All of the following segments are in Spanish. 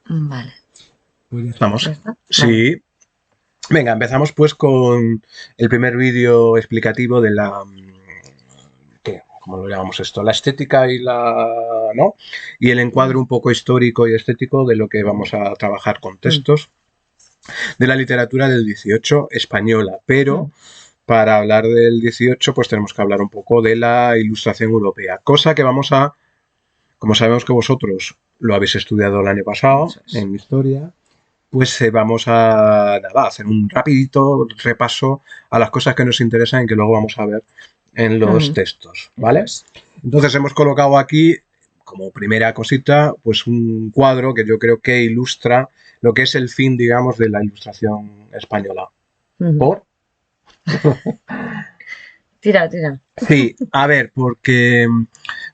Vale. Pues ya estamos. ¿Ya está? Sí. Vale. Venga, empezamos pues con el primer vídeo explicativo de la... ¿qué? ¿Cómo lo llamamos esto? La estética y la... ¿no? Y el encuadre un poco histórico y estético de lo que vamos a trabajar con textos de la literatura del 18 española, pero para hablar del 18 pues tenemos que hablar un poco de la Ilustración europea, cosa que vamos a, como sabemos que vosotros lo habéis estudiado el año pasado en historia, pues vamos a hacer un rapidito repaso a las cosas que nos interesan y que luego vamos a ver en los textos, ¿vale? Entonces hemos colocado aquí como primera cosita pues un cuadro que yo creo que ilustra lo que es el fin, digamos, de la Ilustración española. ¿Por? Tira, tira. Sí, a ver, porque,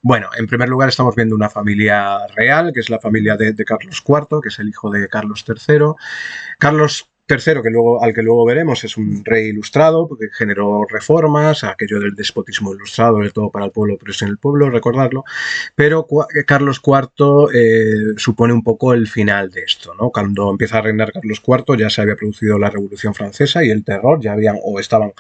bueno, en primer lugar estamos viendo una familia real, que es la familia de Carlos IV, que es el hijo de Carlos III. Carlos III, al que luego veremos, es un rey ilustrado, porque generó reformas, aquello del despotismo ilustrado, del todo para el pueblo, pero sin el pueblo, recordarlo. Pero Carlos IV supone un poco el final de esto, ¿no? Cuando empieza a reinar Carlos IV ya se había producido la Revolución Francesa y el terror, ya habían o estaban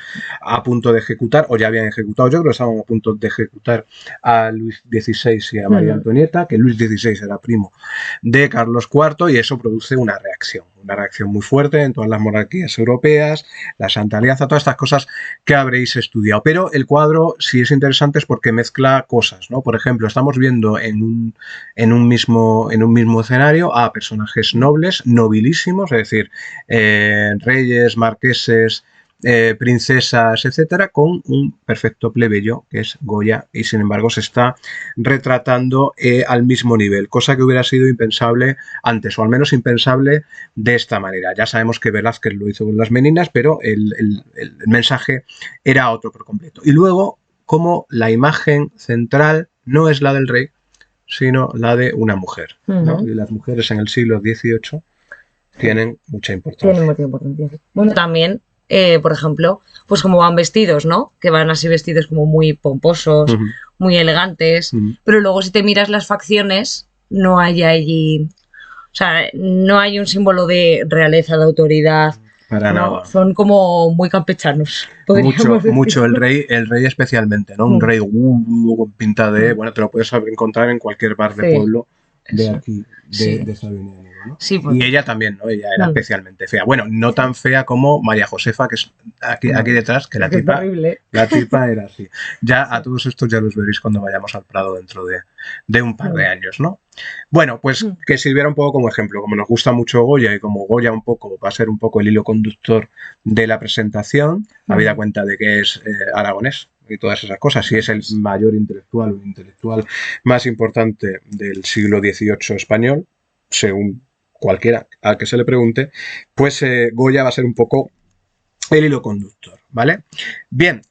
a punto de ejecutar, o ya habían ejecutado, yo creo que estaban a punto de ejecutar a Luis XVI y a María Antonieta, que Luis XVI era primo de Carlos IV, y eso produce una reacción muy fuerte en todas las monarquías europeas, la Santa Alianza, todas estas cosas que habréis estudiado. Pero el cuadro sí es interesante es porque mezcla cosas, ¿no? Por ejemplo, estamos viendo en un mismo escenario a personajes nobles, nobilísimos, es decir, reyes, marqueses, princesas, etcétera, con un perfecto plebeyo que es Goya, y sin embargo se está retratando al mismo nivel, cosa que hubiera sido impensable antes, o al menos impensable de esta manera. Ya sabemos que Velázquez lo hizo con las Meninas, pero el mensaje era otro por completo. Y luego, como la imagen central no es la del rey, sino la de una mujer, ¿no? Y las mujeres en el siglo XVIII tienen mucha importancia. Tienen mucha importancia. Bueno, también, por ejemplo, pues como van vestidos, ¿no? Que van así vestidos como muy pomposos, muy elegantes, pero luego si te miras las facciones, no hay allí, o sea, no hay un símbolo de realeza, de autoridad. Para nada. Son como muy campechanos. Mucho el rey especialmente, ¿no? Un rey con pinta de, bueno, te lo puedes encontrar en cualquier bar de pueblo de aquí, de esta avenida, ¿no? Sí, y ella también, ¿no? Ella era especialmente fea. Bueno, no tan fea como María Josefa, que es aquí detrás, que la tipa era así. Ya a todos estos ya los veréis cuando vayamos al Prado dentro de un par de años, ¿no? Bueno, pues que sirviera un poco como ejemplo, como nos gusta mucho Goya y como Goya un poco va a ser un poco el hilo conductor de la presentación, habida cuenta de que es aragonés y todas esas cosas, y es el mayor intelectual o intelectual más importante del siglo XVIII español, según cualquiera al que se le pregunte, pues Goya va a ser un poco el hilo conductor, ¿vale? Bien,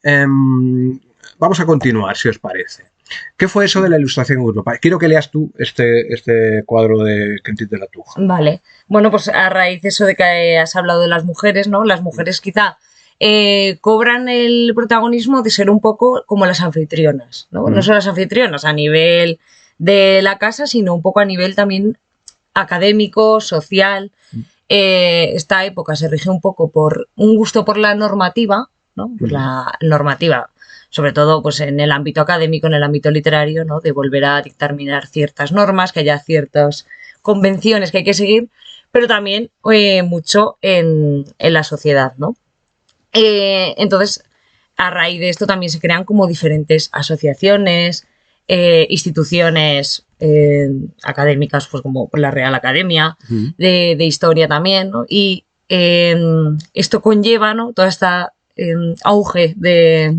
vamos a continuar, si os parece. ¿Qué fue eso de la Ilustración Europea? Quiero que leas tú este cuadro de Quentin de la Tour. Vale. Bueno, pues a raíz de eso de que has hablado de las mujeres, ¿no? Las mujeres quizá cobran el protagonismo de ser un poco como las anfitrionas, ¿no? No son las anfitrionas a nivel de la casa, sino un poco a nivel también académico, social. Esta época se rige un poco por un gusto por la normativa, ¿no? Pues la normativa, sobre todo pues en el ámbito académico, en el ámbito literario, ¿no? De volver a dictaminar ciertas normas, que haya ciertas convenciones que hay que seguir, pero también mucho en la sociedad, ¿no? Entonces, a raíz de esto también se crean como diferentes asociaciones, instituciones académicas, pues como la Real Academia, de Historia también, ¿no? Y esto conlleva, ¿no? Todo este auge de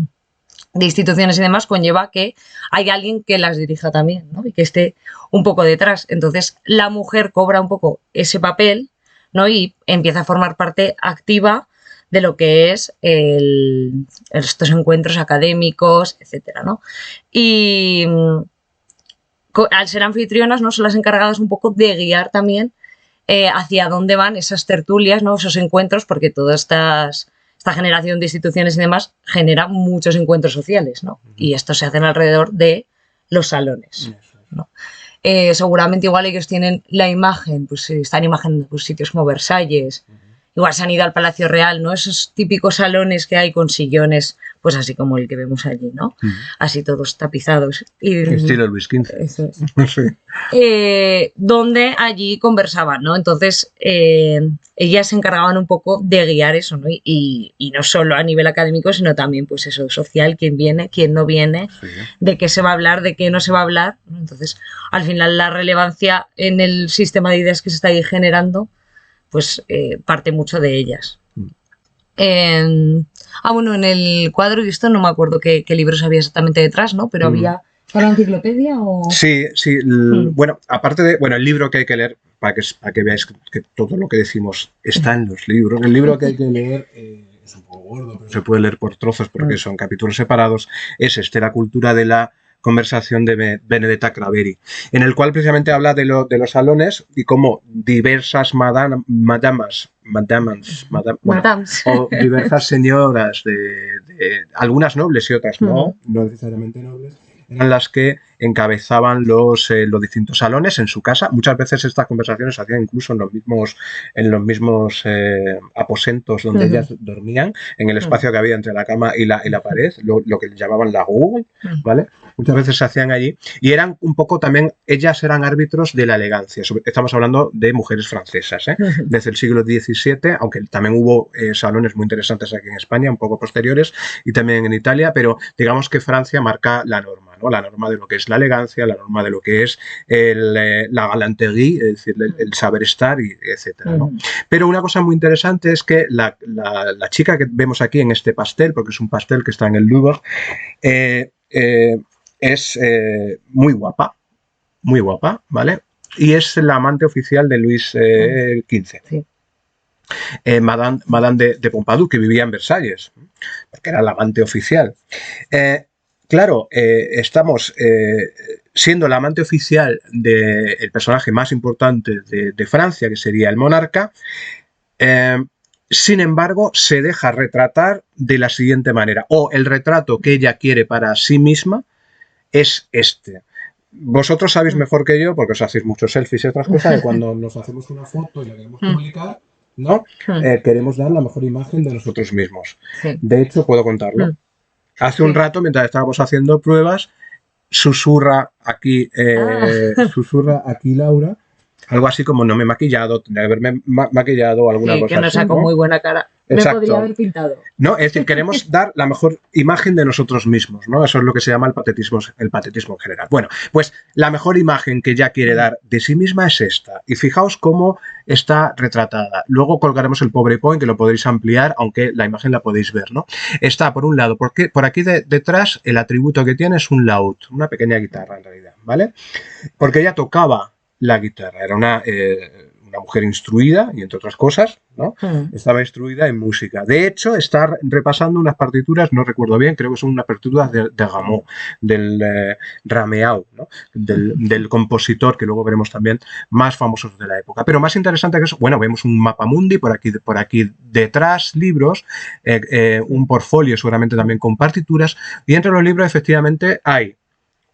instituciones y demás conlleva que hay alguien que las dirija también, ¿no? Y que esté un poco detrás. Entonces, la mujer cobra un poco ese papel, ¿no? Y empieza a formar parte activa de lo que es estos encuentros académicos, etcétera, ¿no? Y al ser anfitrionas, ¿no? Son las encargadas un poco de guiar también hacia dónde van esas tertulias, ¿no? Esos encuentros, porque toda esta generación de instituciones y demás genera muchos encuentros sociales, ¿no? Y estos se hacen alrededor de los salones, ¿no? seguramente igual ellos tienen la imagen, pues están imaginando pues, sitios como Versalles, igual se han ido al Palacio Real, ¿no? Esos típicos salones que hay con sillones, pues así como el que vemos allí, ¿no? Así todos tapizados. Estilo Luis XV. Eso es. Sí. Donde allí conversaban, ¿no? Entonces, ellas se encargaban un poco de guiar eso, ¿no? Y no solo a nivel académico, sino también, pues eso, social, quién viene, quién no viene, Sí. de qué se va a hablar, de qué no se va a hablar. Entonces, al final, la relevancia en el sistema de ideas que se está ahí generando, pues parte mucho de ellas. Bueno, en el cuadro, y esto no me acuerdo qué libros había exactamente detrás, ¿no? Pero había... ¿Para la enciclopedia o...? Sí, sí. Bueno, aparte de... Bueno, el libro que hay que leer, para que veáis que todo lo que decimos está en los libros. El libro que hay que leer es un poco gordo, pero se puede leer por trozos porque son capítulos separados. Es La cultura de la conversación de Benedetta Craveri, en el cual precisamente habla de los salones y cómo diversas madamas o diversas señoras, algunas nobles y otras no necesariamente nobles, eran las que encabezaban los distintos salones en su casa. Muchas veces estas conversaciones se hacían incluso en los mismos aposentos donde ellas dormían, en el espacio que había entre la cama y la pared, lo que llamaban la Google, ¿vale? Muchas veces se hacían allí y eran un poco también, ellas eran árbitros de la elegancia. Estamos hablando de mujeres francesas, desde el siglo XVII, aunque también hubo salones muy interesantes aquí en España, un poco posteriores, y también en Italia, pero digamos que Francia marca la norma, ¿no? La norma de lo que es la elegancia, la norma de lo que es la galanterie, es decir, el saber estar, etcétera, ¿no? Pero una cosa muy interesante es que la chica que vemos aquí en este pastel, porque es un pastel que está en el Louvre, es muy guapa, ¿vale? Y es la amante oficial de Luis XV. Sí. Madame de Pompadour, que vivía en Versalles, porque era la amante oficial. Claro, estamos siendo la amante oficial del personaje más importante de Francia, que sería el monarca. Sin embargo, se deja retratar de la siguiente manera, o el retrato que ella quiere para sí misma es este. Vosotros sabéis mejor que yo, porque os hacéis muchos selfies y otras cosas, y cuando nos hacemos una foto y la queremos publicar, ¿no? Queremos dar la mejor imagen de nosotros mismos. Sí. De hecho, puedo contarlo. Hace un rato, mientras estábamos haciendo pruebas, susurra aquí Laura, algo así como no me he maquillado, tendría que haberme maquillado o alguna cosa que nos sacó muy buena cara. Exacto. Me podría haber pintado. No, es decir, queremos dar la mejor imagen de nosotros mismos, ¿no? Eso es lo que se llama el patetismo en general. Bueno, pues la mejor imagen que ella quiere dar de sí misma es esta. Y fijaos cómo está retratada. Luego colgaremos el PowerPoint, que lo podréis ampliar, aunque la imagen la podéis ver, ¿no? Está, por un lado, porque por aquí detrás el atributo que tiene es un laúd, una pequeña guitarra en realidad, ¿vale? Porque ella tocaba la guitarra, era una mujer instruida y entre otras cosas, ¿no? Estaba instruida en música. De hecho, está repasando unas partituras, no recuerdo bien, creo que son unas partituras de Rameau, del Rameau, ¿no? Del compositor que luego veremos también más famosos de la época. Pero más interesante que eso, bueno, vemos un mapamundi por aquí detrás, libros, un portfolio seguramente también con partituras, y entre los libros efectivamente hay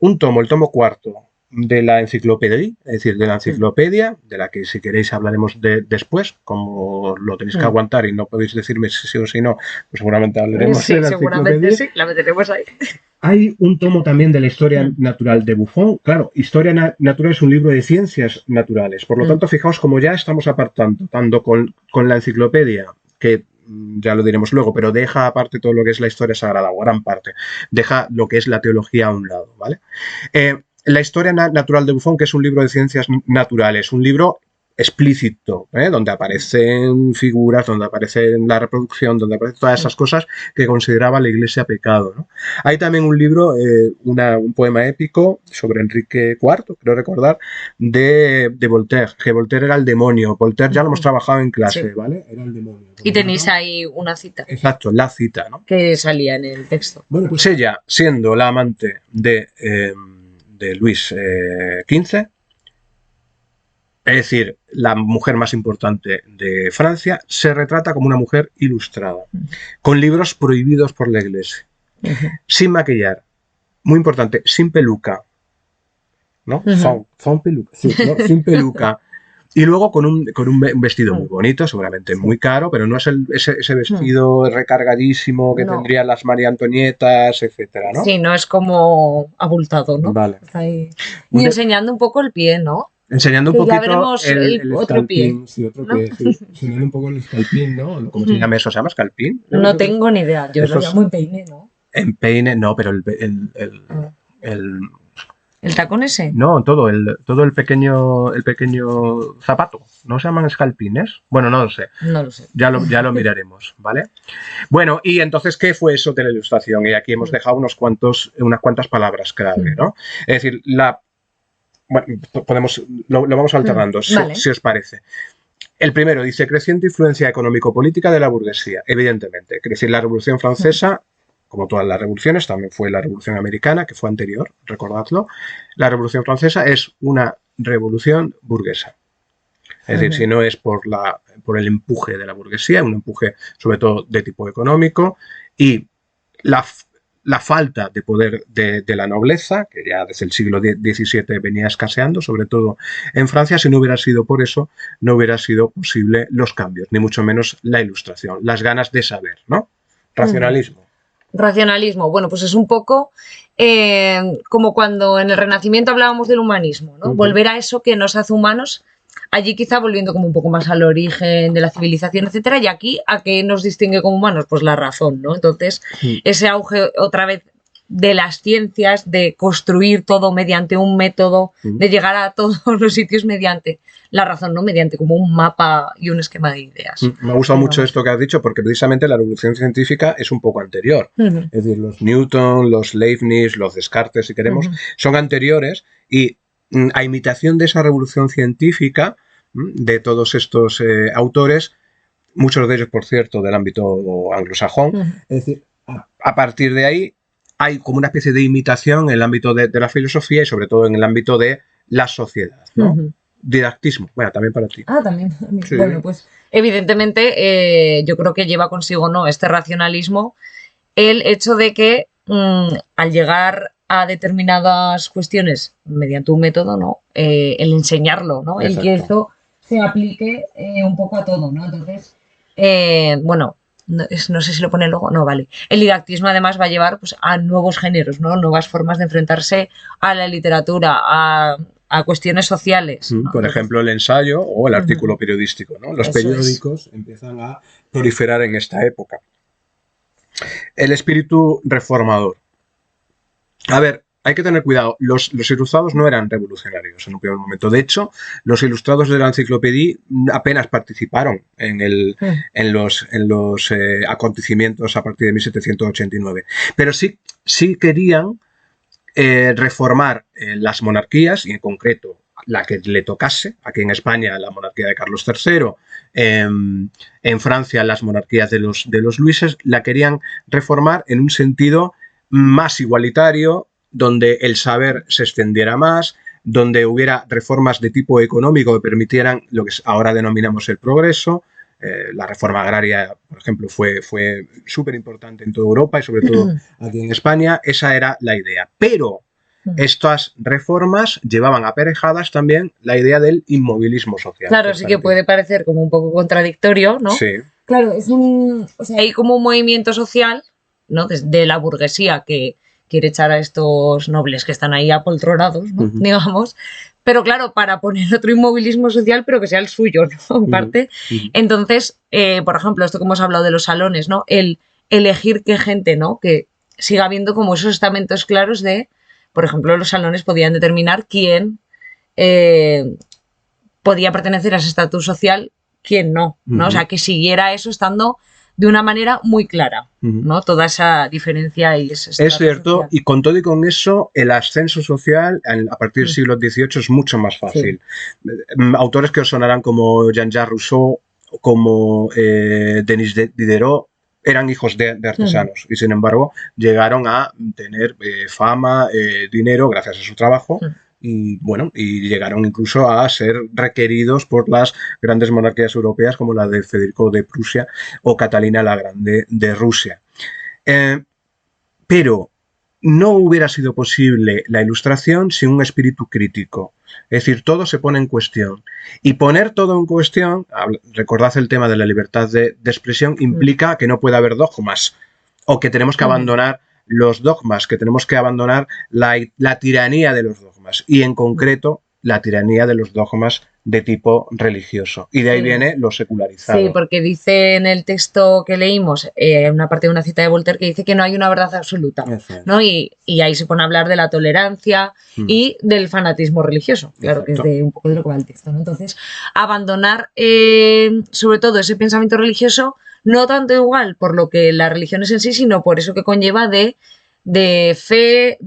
un tomo, el tomo cuarto, de la enciclopedia, es decir, de la enciclopedia, de la que si queréis hablaremos después, como lo tenéis que aguantar y no podéis decirme si sí o si no, pues seguramente hablaremos de la seguramente sí, la meteremos ahí. Hay un tomo también de la historia natural de Buffon. Claro, Historia natural es un libro de ciencias naturales, por lo tanto, fijaos como ya estamos apartando, tanto con la enciclopedia, que ya lo diremos luego, pero deja aparte todo lo que es la historia sagrada, o gran parte, deja lo que es la teología a un lado, ¿vale? La historia natural de Buffon, que es un libro de ciencias naturales, un libro explícito, donde aparecen figuras, donde aparece la reproducción, donde aparecen todas esas cosas que consideraba la Iglesia pecado, ¿no? Hay también un libro, un poema épico sobre Enrique IV, creo recordar, de Voltaire, que Voltaire era el demonio. Voltaire ya lo hemos trabajado en clase, sí. ¿Vale? Era el demonio. Y tenéis ahí una cita. Exacto, la cita, ¿no? Que salía en el texto. Bueno, pues ella, siendo la amante de Luis XV, es decir, la mujer más importante de Francia, se retrata como una mujer ilustrada, con libros prohibidos por la Iglesia, sin maquillar, muy importante, sin peluca, ¿no? Sans peluca, sí, ¿no? Sin peluca. Y luego con un vestido muy bonito, seguramente muy caro, pero no es ese vestido recargadísimo que tendrían las María Antonietas, etcétera, ¿no? Sí, no es como abultado, ¿no? Vale. Ahí. Y enseñando un poco el pie, ¿no? Enseñando un que poquito ya veremos el otro pie. Sí, otro ¿no? pie, sí. Enseñando un poco el escalpín, ¿no? ¿Cómo se llama eso? ¿Se llama escalpín? No tengo ni idea. Yo lo llamo empeine, ¿no? Empeine, no, pero el ¿El tacón ese? no, todo el pequeño zapato. ¿No se llaman escalpines? Bueno, no lo sé. No lo sé. Ya lo miraremos, ¿vale? Bueno, y entonces, ¿qué fue eso de la Ilustración? Y aquí hemos dejado unas cuantas palabras clave, ¿no? Es decir, bueno, lo vamos alternando, vale. si os parece. El primero dice, creciente influencia económico-política de la burguesía, evidentemente. Es decir, la Revolución Francesa, como todas las revoluciones, también fue la Revolución Americana, que fue anterior, recordadlo. La Revolución Francesa es una revolución burguesa. Es decir, si no es por el empuje de la burguesía, un empuje sobre todo de tipo económico, y la falta de poder de la nobleza, que ya desde el siglo XVII venía escaseando, sobre todo en Francia, si no hubiera sido por eso, no hubiera sido posible los cambios, ni mucho menos la Ilustración, las ganas de saber, ¿no? Racionalismo. Racionalismo, bueno, pues es un poco como cuando en el Renacimiento hablábamos del humanismo, ¿no? Volver a eso que nos hace humanos, allí quizá volviendo como un poco más al origen de la civilización, etcétera, y aquí, ¿a qué nos distingue como humanos? Pues la razón, ¿no? Entonces, ese auge otra vez de las ciencias, de construir todo mediante un método, de llegar a todos los sitios mediante la razón, ¿no? Mediante como un mapa y un esquema de ideas. Me ha gustado mucho esto que has dicho, porque precisamente la revolución científica es un poco anterior. Es decir, los Newton, los Leibniz, los Descartes, si queremos, son anteriores, y a imitación de esa revolución científica, de todos estos autores, muchos de ellos, por cierto, del ámbito anglosajón, es decir, a partir de ahí hay como una especie de imitación en el ámbito de la filosofía y sobre todo en el ámbito de la sociedad, ¿no? Didactismo, bueno, también para ti. Ah, también. Sí. Bueno, pues evidentemente yo creo que lleva consigo, ¿no?, este racionalismo, el hecho de que al llegar a determinadas cuestiones mediante un método, ¿no?, el enseñarlo, ¿no? Exacto. El que esto se aplique un poco a todo, ¿no? Entonces, bueno, no sé si lo pone luego, no, vale. El didactismo además va a llevar pues, a nuevos géneros, ¿no? Nuevas formas de enfrentarse a la literatura, a cuestiones sociales, ¿no? Por ejemplo, el ensayo o el artículo periodístico, ¿no? Los periódicos empiezan a proliferar en esta época. El espíritu reformador. A ver, hay que tener cuidado. Los ilustrados no eran revolucionarios en un primer momento. De hecho, los ilustrados de la enciclopedia apenas participaron en los acontecimientos a partir de 1789. Pero sí querían reformar las monarquías, y en concreto la que le tocase, aquí en España la monarquía de Carlos III, en Francia las monarquías de los Luises, la querían reformar en un sentido más igualitario, donde el saber se extendiera más, donde hubiera reformas de tipo económico que permitieran lo que ahora denominamos el progreso. La reforma agraria, por ejemplo, fue súper importante en toda Europa y sobre todo aquí en España. Esa era la idea. Pero estas reformas llevaban aparejadas también la idea del inmovilismo social. Claro, sí que puede parecer como un poco contradictorio, ¿no? Sí. Claro, o sea, hay como un movimiento social, ¿no?, desde la burguesía que quiere echar a estos nobles que están ahí apoltronados, ¿no? Digamos. Pero claro, para poner otro inmovilismo social, pero que sea el suyo, ¿no? En parte. Entonces, por ejemplo, esto que hemos hablado de los salones, ¿no? El elegir qué gente, ¿no? Que siga habiendo como esos estamentos claros de, por ejemplo, los salones podían determinar quién podía pertenecer a ese estatus social, quién no, ¿no? O sea, que siguiera eso estando de una manera muy clara, ¿no? Toda esa diferencia y ese es cierto, social. Y con todo y con eso, el ascenso social a partir del siglo XVIII es mucho más fácil. Sí. Autores que os sonarán como Jean-Jacques Rousseau, como Denis Diderot, eran hijos de artesanos y sin embargo llegaron a tener fama, dinero gracias a su trabajo. Y bueno, y llegaron incluso a ser requeridos por las grandes monarquías europeas como la de Federico de Prusia o Catalina la Grande de Rusia. Pero no hubiera sido posible la Ilustración sin un espíritu crítico. Es decir, todo se pone en cuestión. Y poner todo en cuestión, recordad el tema de la libertad de expresión, implica que no puede haber dogmas o que tenemos que abandonar los dogmas, que tenemos que abandonar la tiranía de los dogmas y en concreto la tiranía de los dogmas de tipo religioso. Y de ahí viene lo secularizado. Sí, porque dice en el texto que leímos, una parte de una cita de Voltaire que dice que no hay una verdad absoluta, ¿no? Y ahí se pone a hablar de la tolerancia y del fanatismo religioso, claro. Exacto. Que es un poco de lo que va el texto, ¿no? Entonces, abandonar sobre todo ese pensamiento religioso, no tanto igual por lo que la religión es en sí, sino por eso que conlleva de fe,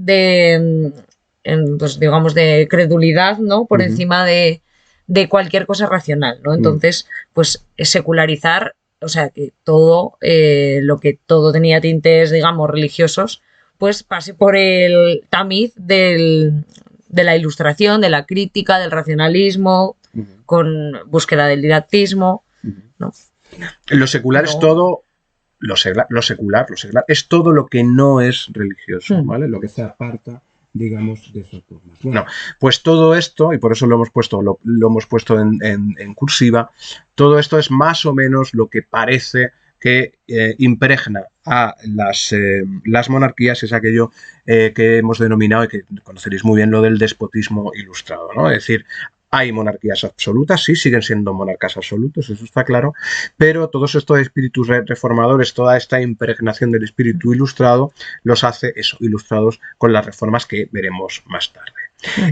pues, digamos, de credulidad, ¿no? Por encima de cualquier cosa racional, ¿no? Entonces, pues secularizar, o sea, que todo lo que todo tenía tintes, digamos, religiosos, pues pase por el tamiz de la ilustración, de la crítica, del racionalismo, con búsqueda del didactismo, ¿no? Lo secular es todo, lo secular es todo lo que no es religioso, ¿vale? Lo que se aparta, digamos, de esos dogmas. Bueno, pues todo esto, y por eso lo hemos puesto en cursiva, todo esto es más o menos lo que parece que impregna a las monarquías, es aquello que hemos denominado, y que conoceréis muy bien, lo del despotismo ilustrado, ¿no? Es decir, hay monarquías absolutas, sí, siguen siendo monarcas absolutos, eso está claro, pero todos estos espíritus reformadores, toda esta impregnación del espíritu ilustrado, los hace eso, ilustrados con las reformas que veremos más tarde.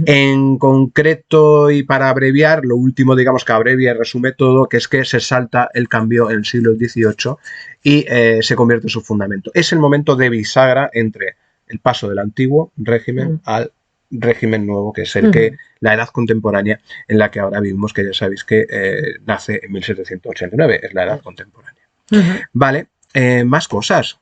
En concreto, y para abreviar, lo último, digamos, que abrevia y resume todo, que es que se salta el cambio en el siglo XVIII y se convierte en su fundamento. Es el momento de bisagra entre el paso del antiguo régimen al régimen nuevo, que es el que la edad contemporánea en la que ahora vivimos, que ya sabéis que nace en 1789, es la edad contemporánea. Vale, más cosas.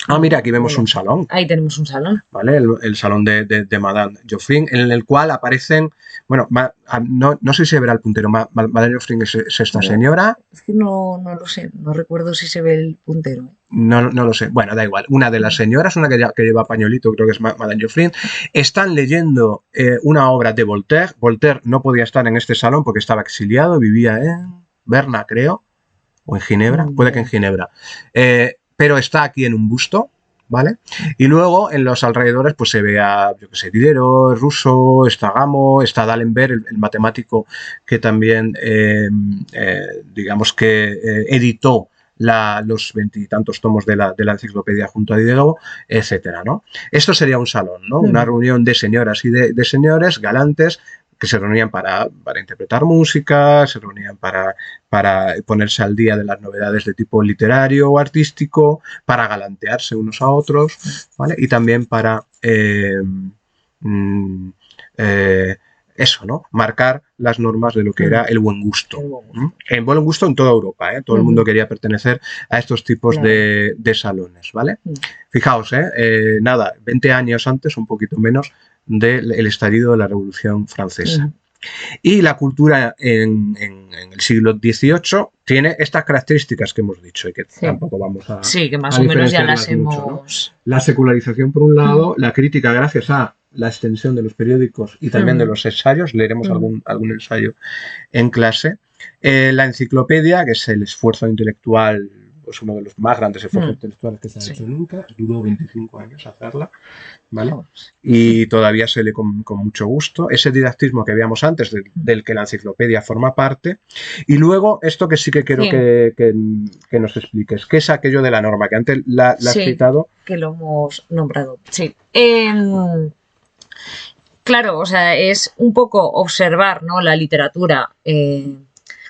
Ah, mira, aquí vemos un salón. Ahí tenemos un salón. ¿Vale? El salón de Madame Geoffrin, en el cual aparecen, bueno, no sé si se verá el puntero, Madame Geoffrin es esta señora. Es que no lo sé, no recuerdo si se ve el puntero. No lo sé, bueno, da igual. Una de las señoras, una que lleva pañuelito, creo que es Madame Geoffrin, están leyendo una obra de Voltaire. Voltaire no podía estar en este salón porque estaba exiliado, vivía en Berna, creo, o en Ginebra, puede que en Ginebra. Pero está aquí en un busto, ¿vale? Y luego en los alrededores pues se ve a, yo que sé, Diderot, Rousseau, está Gamow, está D'Alembert, el matemático que también, digamos que editó los 20 y tantos tomos de la enciclopedia junto a Diderot, etcétera, ¿no? Esto sería un salón, ¿no? Una reunión de señoras y de señores galantes que se reunían para interpretar música, se reunían para ponerse al día de las novedades de tipo literario o artístico, para galantearse unos a otros, ¿vale? Y también para eso, ¿no? Marcar las normas de lo que era el buen gusto. El buen gusto en toda Europa, ¿eh? Todo el mundo quería pertenecer a estos tipos de salones, ¿vale? Fijaos, nada, 20 años antes, un poquito menos, del estallido de la Revolución Francesa. Y la cultura en el siglo XVIII tiene estas características que hemos dicho y que tampoco vamos a... Sí, que más o menos ya las hemos... Mucho, ¿no? La secularización por un lado, la crítica gracias a la extensión de los periódicos y también de los ensayos, leeremos algún ensayo en clase. La enciclopedia, que es el esfuerzo intelectual, pues uno de los más grandes esfuerzos intelectuales que se ha hecho nunca, duró 25 años hacerla, ¿vale? Y todavía se lee con mucho gusto. Ese didactismo que veíamos antes, del que la enciclopedia forma parte. Y luego, esto que sí que quiero que nos expliques, ¿qué es aquello de la norma? Que antes la has citado. Que lo hemos nombrado, sí. Claro, o sea, es un poco observar, ¿no? La literatura,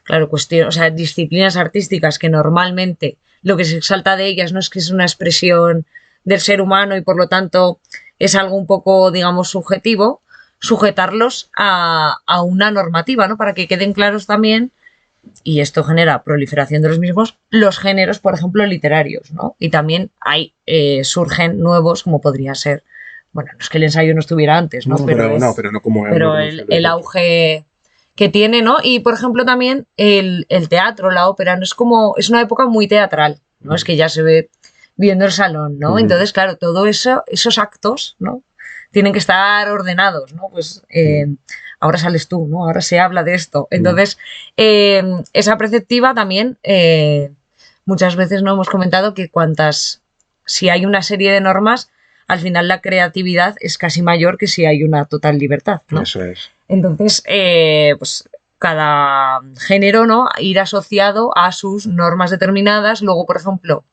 claro, o sea, disciplinas artísticas que normalmente lo que se exalta de ellas no es que es una expresión del ser humano y por lo tanto es algo un poco, digamos, subjetivo, sujetarlos a una normativa, ¿no? Para que queden claros también, y esto genera proliferación de los mismos, los géneros, por ejemplo, literarios, ¿no? Y también surgen nuevos, como podría ser, bueno, no es que el ensayo no estuviera antes, ¿no? Pero el auge que tiene, ¿no? Y, por ejemplo, también el teatro, la ópera, no es como, es una época muy teatral, ¿no? Es que ya se ve viendo el salón, ¿no? Entonces, claro, todo eso, esos actos, ¿no? Tienen que estar ordenados, ¿no? Pues ahora sales tú, ¿no? Ahora se habla de esto. Entonces, esa perspectiva también, muchas veces no hemos comentado que si hay una serie de normas, al final la creatividad es casi mayor que si hay una total libertad, ¿no? Eso es. Entonces, pues cada género, ¿no? Ir asociado a sus normas determinadas. Luego, por ejemplo,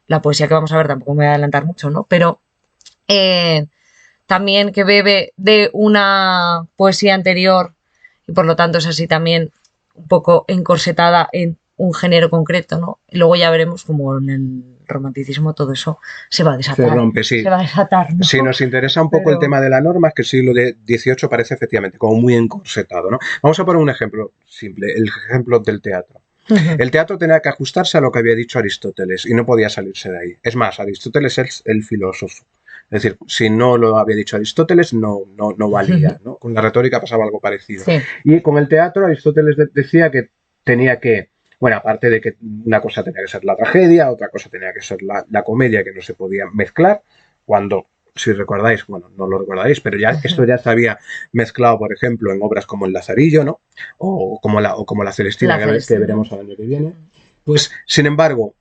la poesía que vamos a ver, tampoco me voy a adelantar mucho, ¿no? Pero también que bebe de una poesía anterior y por lo tanto es así también un poco encorsetada en un género concreto, ¿no? Y luego ya veremos cómo en el romanticismo todo eso se va a desatar. Se rompe, sí. Se va a desatar, ¿no? Si nos interesa un poco el tema de la norma, es que el siglo XVIII parece efectivamente como muy encorsetado, ¿no? Vamos a poner un ejemplo simple, el ejemplo del teatro. El teatro tenía que ajustarse a lo que había dicho Aristóteles y no podía salirse de ahí. Es más, Aristóteles es el filósofo. Es decir, si no lo había dicho Aristóteles, no valía, ¿no? Con la retórica pasaba algo parecido. Sí. Y con el teatro, Aristóteles decía que tenía que, bueno, aparte de que una cosa tenía que ser la tragedia, otra cosa tenía que ser la comedia, que no se podía mezclar, cuando, si recordáis, bueno, no lo recordaréis, pero ya esto ya se había mezclado, por ejemplo, en obras como El Lazarillo, ¿no? O como la Celestina, que veremos el año que viene. Pues, sin embargo,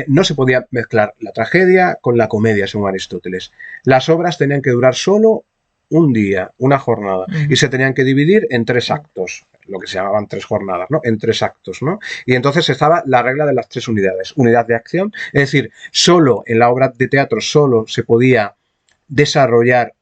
no se podía mezclar la tragedia con la comedia, según Aristóteles. Las obras tenían que durar solo un día, una jornada, y se tenían que dividir en 3 actos, lo que se llamaban 3 jornadas, ¿no? En 3 actos, ¿no? Y entonces estaba la regla de las 3 unidades. Unidad de acción, es decir, solo en la obra de teatro solo se podía desarrollar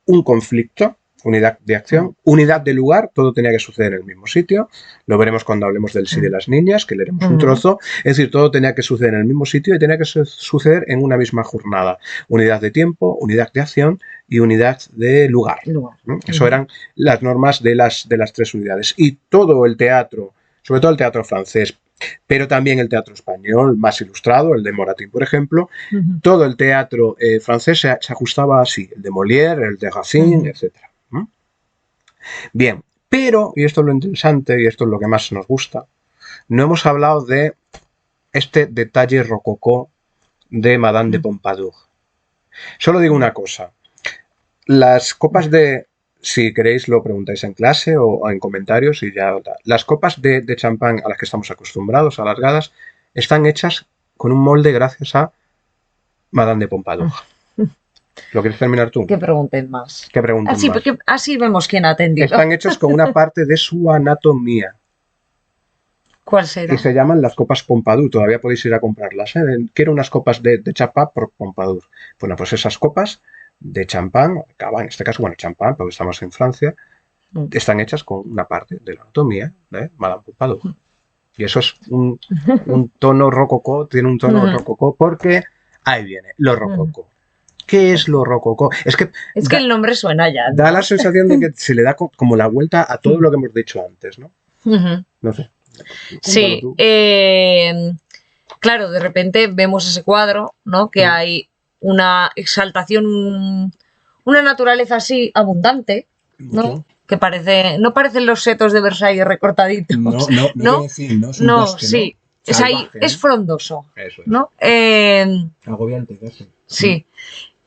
un conflicto, unidad de acción, unidad de lugar, todo tenía que suceder en el mismo sitio, lo veremos cuando hablemos del sí de las niñas, que leeremos un trozo, es decir, todo tenía que suceder en el mismo sitio y tenía que suceder en una misma jornada, unidad de tiempo, unidad de acción y unidad de lugar. ¿No? Eso eran las normas de las 3 unidades. Y todo el teatro, sobre todo el teatro francés, pero también el teatro español más ilustrado, el de Moratín, por ejemplo, todo el teatro francés se ajustaba así, el de Molière, el de Racine, etc. Bien, pero, y esto es lo interesante y esto es lo que más nos gusta, no hemos hablado de este detalle rococó de Madame de Pompadour. Solo digo una cosa, las copas de, si queréis lo preguntáis en clase o en comentarios y ya, las copas de champán a las que estamos acostumbrados, alargadas, están hechas con un molde gracias a Madame de Pompadour. ¿Lo quieres terminar tú? Que pregunten más. Que pregunten así, más. Porque así vemos quién ha atendido. Están hechos con una parte de su anatomía. ¿Cuál será? Y se llaman las copas Pompadour. Todavía podéis ir a comprarlas. Quiero unas copas de champán por Pompadour. Bueno, pues esas copas de champán, cava en este caso, bueno, champán, porque estamos en Francia, están hechas con una parte de la anatomía de Madame Pompadour. Y eso es un tono rococó, tiene un tono rococó porque ahí viene, lo rococó. ¿Qué es lo rococó? Es que el nombre suena ya, ¿no? Da la sensación de que se le da como la vuelta a todo lo que hemos dicho antes, ¿no? No sé. Sí. Claro, de repente vemos ese cuadro, ¿no? Que hay una exaltación, una naturaleza así abundante, ¿no? Que no parecen los setos de Versalles recortaditos. No, es un bosque, sí. ¿no? Salvaje, es frondoso. Eso es. ¿No? Agobiante, casi. Sí.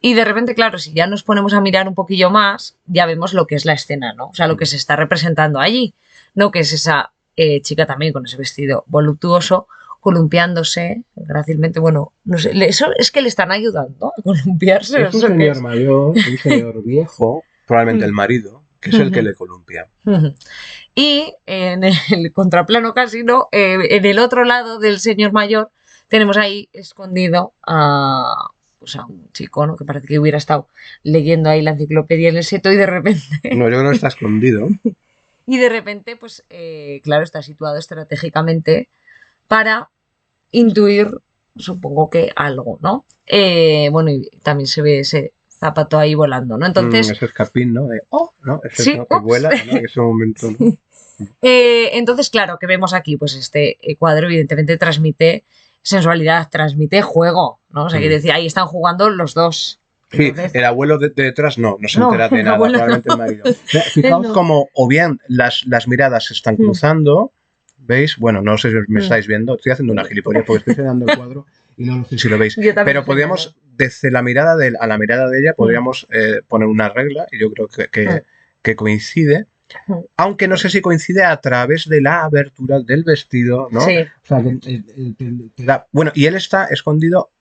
Y de repente, claro, si ya nos ponemos a mirar un poquillo más, ya vemos lo que es la escena, ¿no? O sea, lo que se está representando allí, ¿no? Que es esa chica también con ese vestido voluptuoso, columpiándose grácilmente. Bueno, no sé, eso es que le están ayudando a columpiarse. Es un señor mayor, un señor viejo, probablemente el marido, que es el que le columpia. Y en el contraplano casi, ¿no? En el otro lado del señor mayor tenemos ahí escondido a un chico, ¿no? Que parece que hubiera estado leyendo ahí la enciclopedia en el seto y de repente... No, yo creo que está escondido. Y de repente, pues, claro, está situado estratégicamente para intuir, supongo que algo, ¿no? Bueno, y también se ve ese zapato ahí volando, ¿no? Entonces... ese escapín, ¿no? ¿no? Ese sí, ¿no? Que vuela, ¿no? En ese momento, ¿no? Entonces, claro, ¿qué vemos aquí? Pues este cuadro evidentemente transmite sensualidad, transmite juego, ¿no? O sea, quiere decir, ahí están jugando los dos. Entonces, sí, el abuelo de detrás no se entera de nada, probablemente el marido. Fijaos como o bien las miradas se están cruzando, ¿Veis? Bueno, no sé si me estáis viendo, estoy haciendo una gilipollas porque estoy enseñando el cuadro y no sé si lo veis. Pero podríamos, desde la mirada a la mirada de ella, podríamos poner una regla, y yo creo que coincide, aunque no sé si coincide a través de la abertura del vestido, ¿no? Sí. O sea, bueno, y él está escondido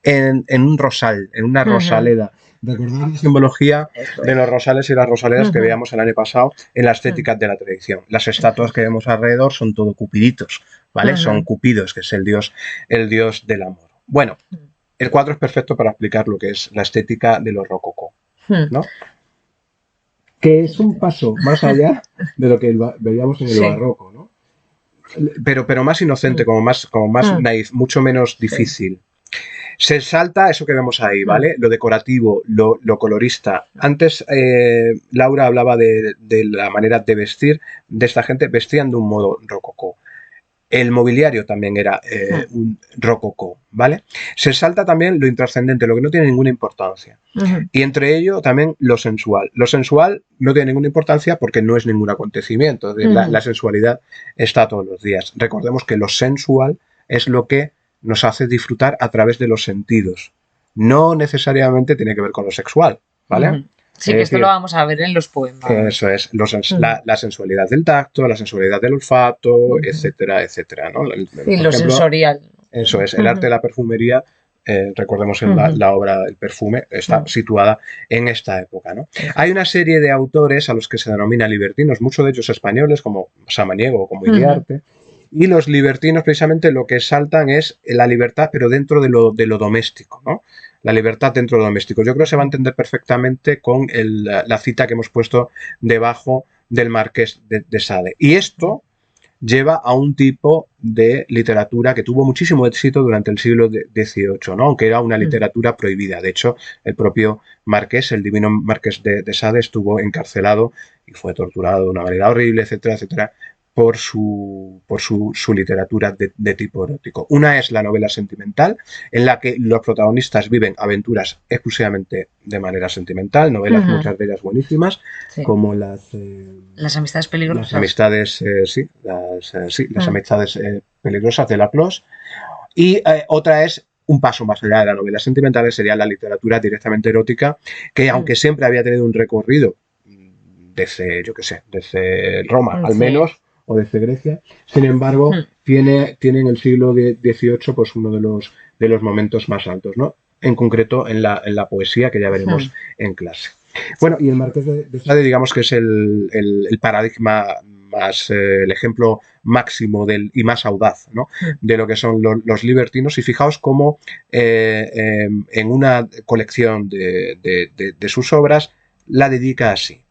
en un rosal, en una rosaleda. Recordad la simbología de los rosales y las rosaledas que veíamos el año pasado en la estética de la tradición. Las estatuas que vemos alrededor son todo cupiditos, ¿vale? Son cupidos, que es el dios del amor. Bueno, el cuadro es perfecto para explicar lo que es la estética de los rococó, ¿no? Que es un paso más allá de lo que veíamos en el barroco, ¿no? Pero más inocente, como más naif, mucho menos difícil. Se salta eso que vemos ahí, ¿vale? Lo decorativo, lo colorista. Antes Laura hablaba de la manera de vestir de esta gente, vestían de un modo rococó. El mobiliario también era un rococó, ¿vale? Se salta también lo intrascendente, lo que no tiene ninguna importancia. Y entre ello también lo sensual. Lo sensual no tiene ninguna importancia porque no es ningún acontecimiento. La sensualidad está todos los días. Recordemos que lo sensual es lo que nos hace disfrutar a través de los sentidos. No necesariamente tiene que ver con lo sexual, ¿vale? Sí, que esto lo vamos a ver en los poemas. Eso es, la sensualidad del tacto, la sensualidad del olfato, etcétera, etcétera, ¿no? Y lo sensorial. Eso es, el arte de la perfumería, recordemos en la obra El perfume, está situada en esta época, ¿no? Hay una serie de autores a los que se denomina libertinos, muchos de ellos españoles, como Samaniego o como Iriarte, y los libertinos precisamente lo que saltan es la libertad, pero dentro de lo doméstico, ¿no? La libertad dentro de lo doméstico. Yo creo que se va a entender perfectamente con la cita que hemos puesto debajo del Marqués de Sade. Y esto lleva a un tipo de literatura que tuvo muchísimo éxito durante el siglo XVIII, ¿no? Aunque era una literatura prohibida. De hecho, el propio Marqués, el divino Marqués de Sade, estuvo encarcelado y fue torturado de una manera horrible, etcétera, etcétera, por su literatura de tipo erótico. Una es la novela sentimental, en la que los protagonistas viven aventuras exclusivamente de manera sentimental, novelas muchas de ellas buenísimas, como las amistades peligrosas. Las amistades, las amistades peligrosas de Laplace. Y otra es un paso más allá de la novela sentimental, sería la literatura directamente erótica, que aunque siempre había tenido un recorrido desde, yo qué sé, desde Roma al menos, o desde Grecia, sin embargo, tiene en el siglo XVIII pues uno de los momentos más altos, ¿no? En concreto en la poesía, que ya veremos en clase. Bueno, y el Marqués de Sade, digamos que es el paradigma más, el ejemplo máximo y más audaz, ¿no? De lo que son los libertinos. Y fijaos cómo en una colección de sus obras la dedica así: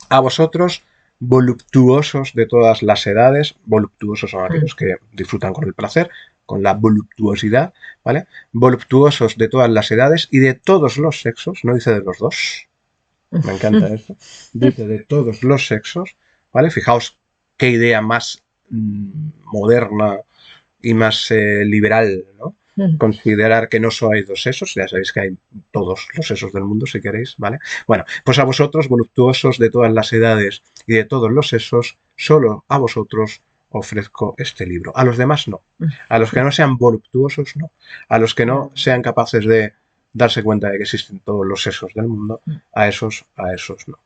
a vosotros, voluptuosos de todas las edades, voluptuosos son aquellos que disfrutan con el placer, con la voluptuosidad, ¿vale? Voluptuosos de todas las edades y de todos los sexos, no dice de los dos, me encanta esto, dice de todos los sexos, ¿vale? Fijaos qué idea más moderna y más liberal, ¿no? Considerar que no solo hay dos sesos, ya sabéis que hay todos los sesos del mundo, si queréis, ¿vale? Bueno, pues a vosotros, voluptuosos de todas las edades y de todos los sesos, solo a vosotros ofrezco este libro. A los demás no. A los que no sean voluptuosos, no. A los que no sean capaces de darse cuenta de que existen todos los sesos del mundo, a esos no.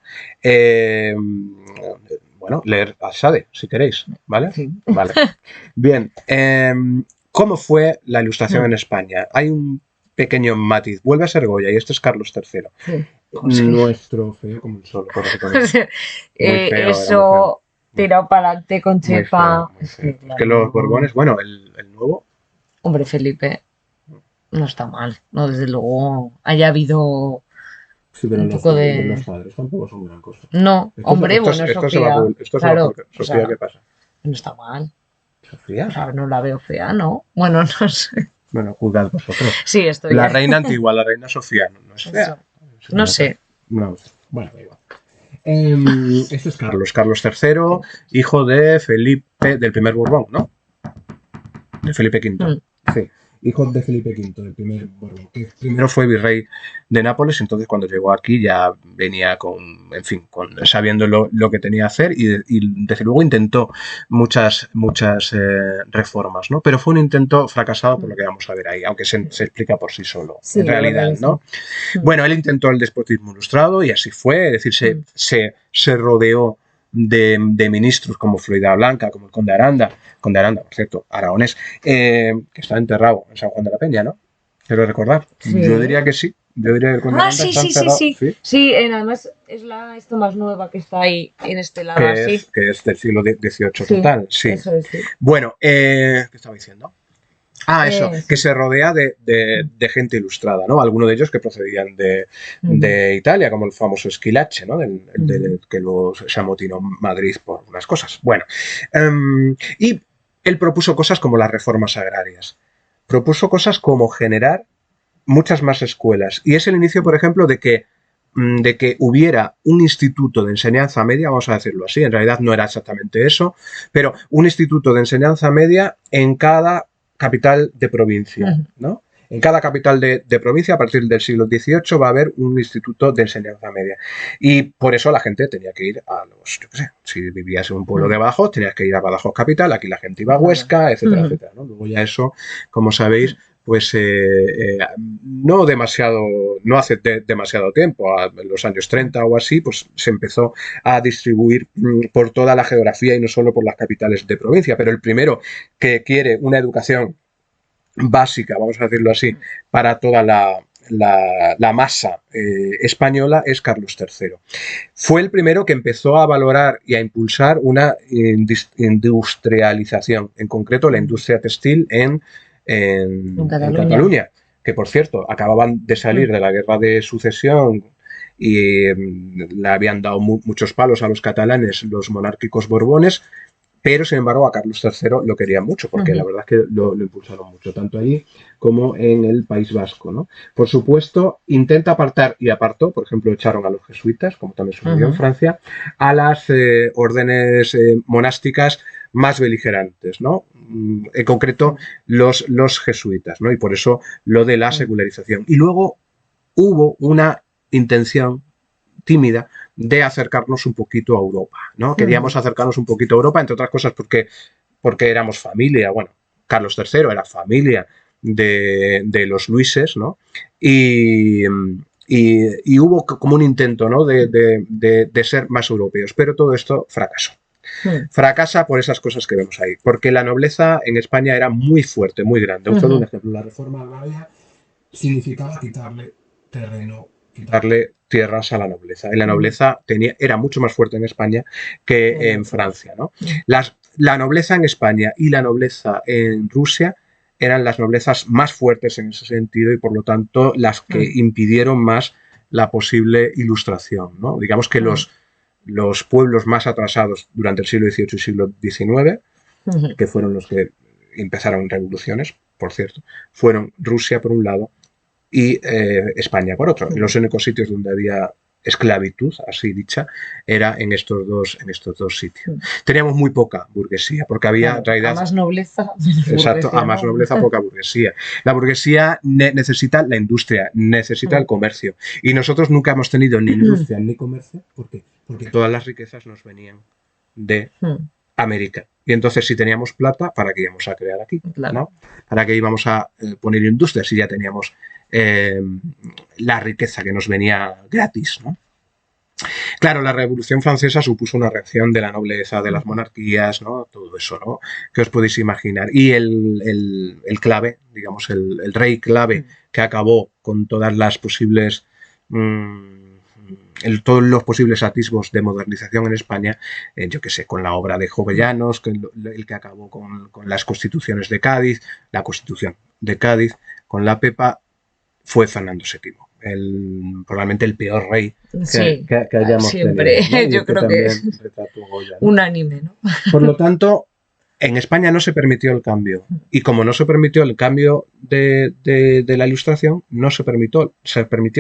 Bueno, leer a Sade, si queréis, ¿vale? Sí. Vale. Bien. ¿Cómo fue la Ilustración en España? Hay un pequeño matiz. Vuelve a ser Goya y este es Carlos III. Sí. Nuestro feo como el sol. Eso tirado para adelante con chepa. Es que los Borbones, bueno, el nuevo. Hombre, Felipe, no está mal. No, desde luego haya habido un poco de... Los padres tampoco son gran cosa. No, hombre, bueno, Sofía. Claro, Sofía, ¿qué pasa? No está mal. ¿Sofía? O sea, no la veo fea, ¿no? Bueno, no sé. Bueno, juzgad vosotros. Sí, estoy. La reina antigua, la reina Sofía, no es fea. No sé. No, bueno, da igual. Este es Carlos III, hijo de Felipe, del primer Borbón, ¿no? De Felipe V. Sí. hijo de Felipe V, el primer Borbón, que primero fue virrey de Nápoles, entonces cuando llegó aquí ya venía con, en fin, sabiendo lo que tenía que hacer y desde luego intentó muchas reformas, ¿no? Pero fue un intento fracasado por lo que vamos a ver ahí, aunque se explica por sí solo, Sí, en realidad, ¿no? Bueno, él intentó el despotismo ilustrado y así fue, es decir, se rodeó de ministros como Florida Blanca, como el Conde Aranda, por cierto, aragonés, que está enterrado en San Juan de la Peña, ¿no? Quiero recordar. Sí. Yo diría que sí. Yo diría que el Conde Aranda está enterrado. Sí, además es esto más nueva que está ahí en este lado. Que es del siglo XVIII total. Sí. Eso es, sí. Bueno, ¿qué estaba diciendo? Eso, que se rodea de gente ilustrada, ¿no? Algunos de ellos que procedían de Italia, como el famoso Schillace, ¿no? Que luego se amotinó Madrid por unas cosas. Bueno, y él propuso cosas como las reformas agrarias. Propuso cosas como generar muchas más escuelas. Y es el inicio, por ejemplo, de que hubiera un instituto de enseñanza media, vamos a decirlo así, en realidad no era exactamente eso, pero un instituto de enseñanza media en cada capital de provincia, ¿no? En cada capital de provincia, a partir del siglo XVIII, va a haber un instituto de enseñanza media. Y por eso la gente tenía que ir a los, yo qué sé, si vivías en un pueblo de Badajoz, tenías que ir a Badajoz capital, aquí la gente iba a Huesca, etcétera, etcétera, ¿no? Luego ya eso, como sabéis, pues no hace demasiado tiempo, en los años 30 o así, pues se empezó a distribuir por toda la geografía y no solo por las capitales de provincia, pero el primero que quiere una educación básica, vamos a decirlo así, para toda la masa española es Carlos III. Fue el primero que empezó a valorar y a impulsar una industrialización, en concreto la industria textil en Cataluña, que por cierto acababan de salir de la guerra de sucesión y le habían dado muchos palos a los catalanes los monárquicos borbones, pero sin embargo a Carlos III lo querían mucho, porque la verdad es que lo impulsaron mucho, tanto allí como en el País Vasco, ¿no? Por supuesto, intenta apartar, y apartó, por ejemplo, echaron a los jesuitas, como también sucedió en Francia, a las órdenes monásticas más beligerantes, ¿no? En concreto, los jesuitas, ¿no? Y por eso lo de la secularización. Y luego hubo una intención tímida de acercarnos un poquito a Europa, ¿no? Queríamos acercarnos un poquito a Europa, entre otras cosas porque éramos familia, bueno, Carlos III era familia de los Luises, ¿no? Y hubo como un intento, ¿no? de ser más europeos, pero todo esto fracasó. Fracasa por esas cosas que vemos ahí, porque la nobleza en España era muy fuerte, muy grande. Os doy un ejemplo, la reforma agraria significaba quitarle terreno, quitarle tierras a la nobleza. Y la nobleza era mucho más fuerte en España que en Francia, ¿no? La nobleza en España y la nobleza en Rusia eran las noblezas más fuertes en ese sentido y por lo tanto las que impidieron más la posible ilustración, ¿no? Digamos que los pueblos más atrasados durante el siglo XVIII y siglo XIX, que fueron los que empezaron revoluciones, por cierto, fueron Rusia por un lado y España por otro. Los únicos sitios donde había esclavitud, así dicha, era en estos dos sitios. Teníamos muy poca burguesía, porque había en realidad... A más nobleza, exacto, a más nobleza, poca burguesía. La burguesía necesita la industria, necesita el comercio. Y nosotros nunca hemos tenido ni industria ni comercio, porque todas las riquezas nos venían de América. Y entonces, si teníamos plata, ¿para qué íbamos a crear aquí? Claro. ¿No? ¿Para qué íbamos a poner industria si ya teníamos la riqueza que nos venía gratis, ¿no? Claro, la Revolución Francesa supuso una reacción de la nobleza, de las monarquías, ¿no? Todo eso, ¿no? Que os podéis imaginar. Y el clave, digamos, el rey clave que acabó con todas las posibles... todos los posibles atisbos de modernización en España, yo qué sé, con la obra de Jovellanos, el que acabó con las constituciones de Cádiz, la Constitución de Cádiz, con la Pepa, fue Fernando VII, probablemente el peor rey que hayamos siempre, tenido, ¿no? Yo creo que es Goya, ¿no? Unánime, ¿no? Por lo tanto, en España no se permitió el cambio. Y como no se permitió el cambio de la Ilustración, no se permitió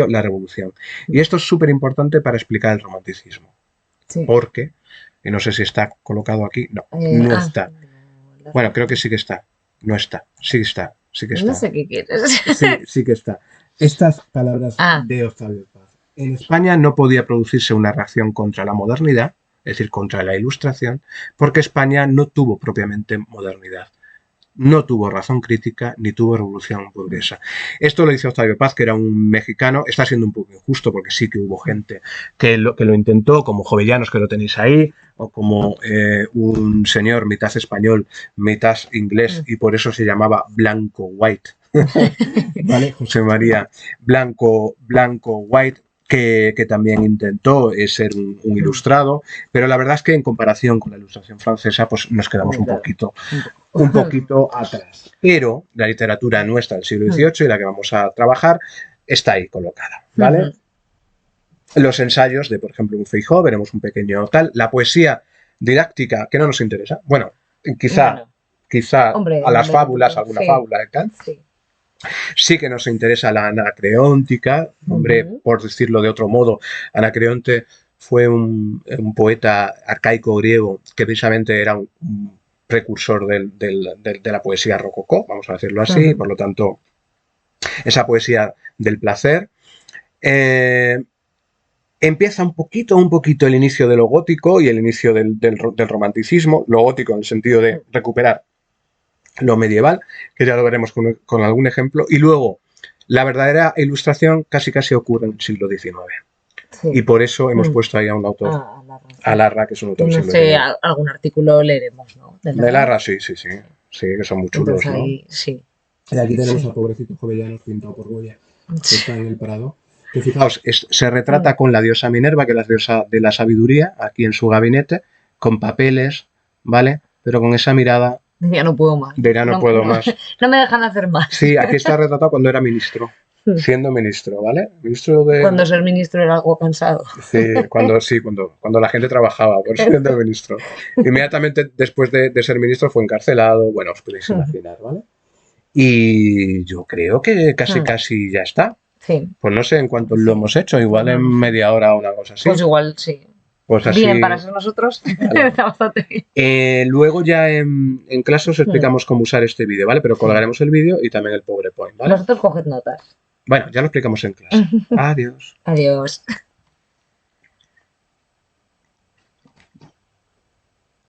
la Revolución. Y esto es súper importante para explicar el romanticismo. Sí. Porque, y no sé si está colocado aquí, no está. Bueno, creo que sí que está. No está, sí está. sí que No está. sé qué quieres. Sí, sí que está. Estas palabras Ah. de Octavio Paz. En España no podía producirse una reacción contra la modernidad, es decir, contra la Ilustración, porque España no tuvo propiamente modernidad. No tuvo razón crítica ni tuvo revolución burguesa. Esto lo dice Octavio Paz, que era un mexicano. Está siendo un poco injusto porque sí que hubo gente que lo intentó, como Jovellanos, que lo tenéis ahí, o como un señor mitad español, mitad inglés, y por eso se llamaba Blanco White. ¿Vale? José María Blanco White, que también intentó ser un ilustrado, pero la verdad es que en comparación con la Ilustración francesa, pues nos quedamos un poquito atrás. Pero la literatura nuestra del siglo XVIII y la que vamos a trabajar está ahí colocada, ¿vale? Los ensayos de, por ejemplo, un Feijóo, veremos un pequeño tal. La poesía didáctica, que no nos interesa. Bueno, quizá Hombre, a las fábulas, alguna fábula y tal. Sí. Sí que nos interesa la anacreóntica, hombre, por decirlo de otro modo, Anacreonte fue un poeta arcaico griego que precisamente era un precursor de la poesía rococó, vamos a decirlo así, por lo tanto, esa poesía del placer. Empieza un poquito el inicio de lo gótico y el inicio del romanticismo, lo gótico en el sentido de recuperar lo medieval, que ya lo veremos con algún ejemplo, y luego la verdadera ilustración casi ocurre en el siglo XIX. Sí. Y por eso hemos puesto ahí a un autor, a Larra, que es un autor del siglo XIX. No sé, algún artículo leeremos, ¿no? De Larra, sí, que son muy chulos, entonces, ahí, ¿no? Sí. Y aquí tenemos al pobrecito Jovellanos pintado por Goya, que está en el Prado. Que fijaos, se retrata con la diosa Minerva, que es la diosa de la sabiduría, aquí en su gabinete, con papeles, ¿vale? Pero con esa mirada... Ya no puedo más. No puedo más. No me dejan hacer más. Sí, aquí está retratado cuando era ministro, siendo ministro, ¿vale? Ministro de... Cuando ser ministro era algo cansado. Sí, cuando la gente trabajaba por siendo ministro. Inmediatamente después de ser ministro fue encarcelado, bueno, os podéis imaginar, ¿vale? Y yo creo que casi ya está. Sí. Pues no sé en cuánto lo hemos hecho, igual en media hora o una cosa así. Pues igual, sí. Pues así, bien, para ser nosotros está bastante bien. Luego ya en clase os explicamos cómo usar este vídeo, ¿vale? Pero colgaremos el vídeo y también el PowerPoint, ¿vale? Nosotros coged notas. Bueno, ya lo explicamos en clase. Adiós. Adiós.